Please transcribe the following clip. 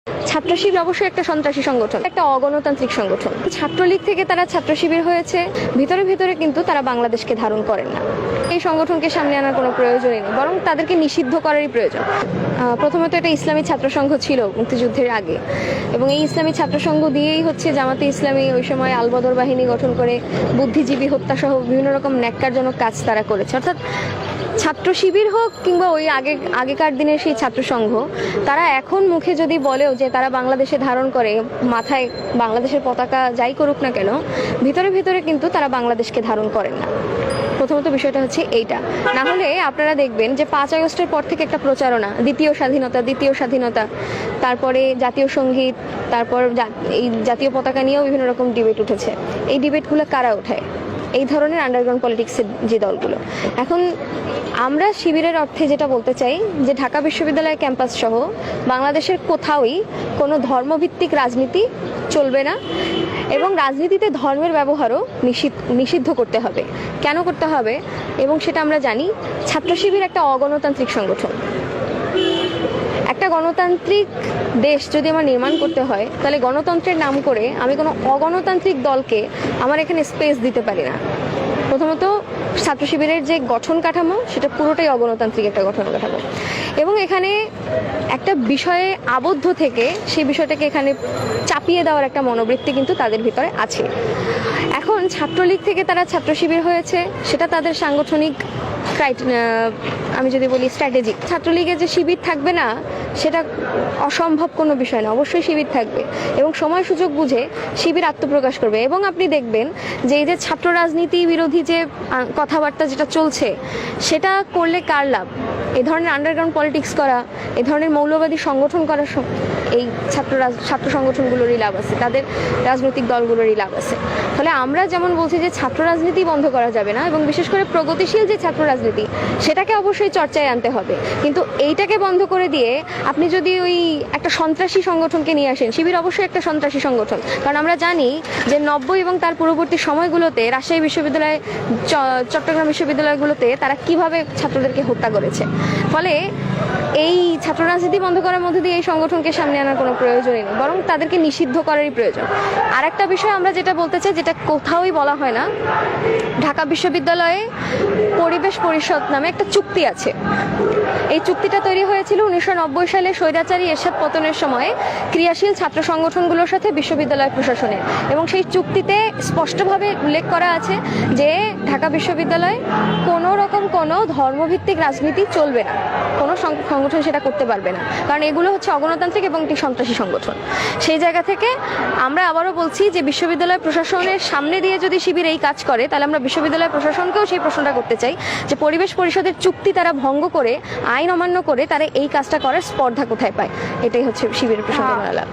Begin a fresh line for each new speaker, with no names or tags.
ছাত্র শিবির অবশ্যই একটা সন্ত্রাসী সংগঠন, একটা অগণতান্ত্রিক সংগঠন। ছাত্রলীগ থেকে তারা ছাত্র শিবির হয়েছে, ভিতরে ভিতরে কিন্তু তারা বাংলাদেশকে ধারণ করেন না। এই সংগঠনকে সামনে আনার কোনো প্রয়োজনই নেই, বরং তাদেরকে নিষিদ্ধ করারই প্রয়োজন। প্রথমত এটা ইসলামী ছাত্র সংঘ ছিল মুক্তিযুদ্ধের আগে, এবং এই ইসলামী ছাত্র সংঘ দিয়েই হচ্ছে জামাতে ইসলামী ওই সময় আলবদর বাহিনী গঠন করে বুদ্ধিজীবী হত্যা সহ বিভিন্ন রকম ন্যাক্কারজনক কাজ তারা করেছে। অর্থাৎ ছাত্র শিবির হোক কিংবা ওই আগেকার দিনের সেই ছাত্র সংঘ, তারা এখন মুখে যদি বলেও যে তারা বাংলাদেশে ধারণ করে, মাথায় বাংলাদেশের পতাকা যাই করুক না কেন, ভিতরে ভিতরে কিন্তু তারা বাংলাদেশকে ধারণ করেন না। প্রথমত বিষয়টা হচ্ছে এইটা। না হলে আপনারা দেখবেন যে 5 আগস্টের পর থেকে একটা প্রচারণা, দ্বিতীয় স্বাধীনতা, তারপরে জাতীয় সঙ্গীত, তারপর এই জাতীয় পতাকা নিয়েও বিভিন্ন রকম ডিবেট উঠেছে। এই ডিবেটগুলো কারা ওঠায়? এই ধরনের আন্ডারগ্রাউন্ড পলিটিক্সের যে দলগুলো। এখন আমরা শিবিরের অর্থে যেটা বলতে চাই যে ঢাকা বিশ্ববিদ্যালয় ক্যাম্পাস সহ বাংলাদেশের কোথাওই কোনো ধর্মভিত্তিক রাজনীতি চলবে না, এবং রাজনীতিতে ধর্মের ব্যবহারও নিষিদ্ধ করতে হবে। কেন করতে হবে? এবং সেটা আমরা জানি, ছাত্র শিবির একটা অগণতান্ত্রিক সংগঠন। একটা গণতান্ত্রিক দেশ যদি আমার নির্মাণ করতে হয়, তাহলে গণতন্ত্রের নাম করে আমি কোনো অগণতান্ত্রিক দলকে আমার এখানে স্পেস দিতে পারি না। প্রথমত ছাত্র শিবিরের যে গঠন কাঠামো, সেটা পুরোটাই অগণতান্ত্রিক একটা গঠন কাঠামো, এবং এখানে একটা বিষয়ে আবদ্ধ থেকে সেই বিষয়টাকে এখানে চাপিয়ে দেওয়ার একটা মনোবৃত্তি কিন্তু তাদের ভিতরে আছে। এখন ছাত্রলীগ থেকে তারা ছাত্র শিবির হয়েছে, সেটা তাদের সাংগঠনিক আমি যদি বলি স্ট্র্যাটেজিক। ছাত্রলীগে যে শিবির থাকবে না সেটা অসম্ভব কোনো বিষয় না, অবশ্যই শিবির থাকবে, এবং সময় সুযোগ বুঝে শিবির আত্মপ্রকাশ করবে। এবং আপনি দেখবেন যে এই যে ছাত্র রাজনীতি বিরোধী যে কথাবার্তা যেটা চলছে, সেটা করলে কার লাভ? এই ধরনের আন্ডারগ্রাউন্ড পলিটিক্স করা, এই ধরনের মৌলবাদী সংগঠন করা, এই ছাত্র সংগঠনগুলোরই লাভ আছে, তাদের রাজনৈতিক দলগুলোরই লাভ আছে। ফলে আমরা যেমন বলছি যে ছাত্র রাজনীতি বন্ধ করা যাবে না, এবং বিশেষ করে প্রগতিশীল যে ছাত্র রাজনীতি সেটাকে অবশ্যই চর্চায় আনতে হবে, কিন্তু এইটাকে বন্ধ করে দিয়ে আপনি যদি ওই একটা সন্ত্রাসী সংগঠনকে নিয়ে আসেন, শিবির অবশ্যই একটা সন্ত্রাসী সংগঠন। কারণ আমরা জানি যে 90 এবং তার পূর্ববর্তী সময়গুলোতে রাজশাহী বিশ্ববিদ্যালয়, চট্টগ্রাম বিশ্ববিদ্যালয়গুলোতে তারা কিভাবে ছাত্রদেরকে হত্যা করেছে। ফলে এই ছাত্র রাজনীতি বন্ধ করার মধ্যে দিয়ে এই সংগঠনকে সামনে আনার কোনো প্রয়োজনই নেই, বরং তাদেরকে নিষিদ্ধ করারই প্রয়োজন। আর একটা বিষয় আমরা যেটা বলতে চাই, যেটা কোথাওই বলা হয় না, ঢাকা বিশ্ববিদ্যালয়ে পরিবেশ পরিষদ নামে একটা চুক্তি আছে। এই চুক্তিটা তৈরি হয়েছিল 1990 সালে স্বৈরাচারী এরশাদ পতনের সময়ে ক্রিয়াশীল ছাত্র সংগঠনগুলোর সাথে বিশ্ববিদ্যালয় প্রশাসনের, এবং সেই চুক্তিতে স্পষ্টভাবে উল্লেখ করা আছে যে ঢাকা বিশ্ববিদ্যালয়ে কোনো রকম কোনো ধর্মভিত্তিক রাজনীতি চলবে না, কোনো সংগঠন সেটা করতে পারবে না, কারণ এগুলো হচ্ছে অগণতান্ত্রিক এবং একটি সন্ত্রাসী সংগঠন। সেই জায়গা থেকে আমরা আবারও বলছি যে বিশ্ববিদ্যালয় প্রশাসনের সামনে দিয়ে যদি শিবির এই কাজ করে, তাহলে আমরা বিশ্ববিদ্যালয় প্রশাসনকেও সেই প্রশ্নটা করতে চাই যে পরিবেশ পরিষদের চুক্তি তারা ভঙ্গ করে, আইন অমান্য করে তারা এই কাজটা করার স্পর্ধা কোথায় পায়? এটাই হচ্ছে শিবিরের প্রসঙ্গে বলা।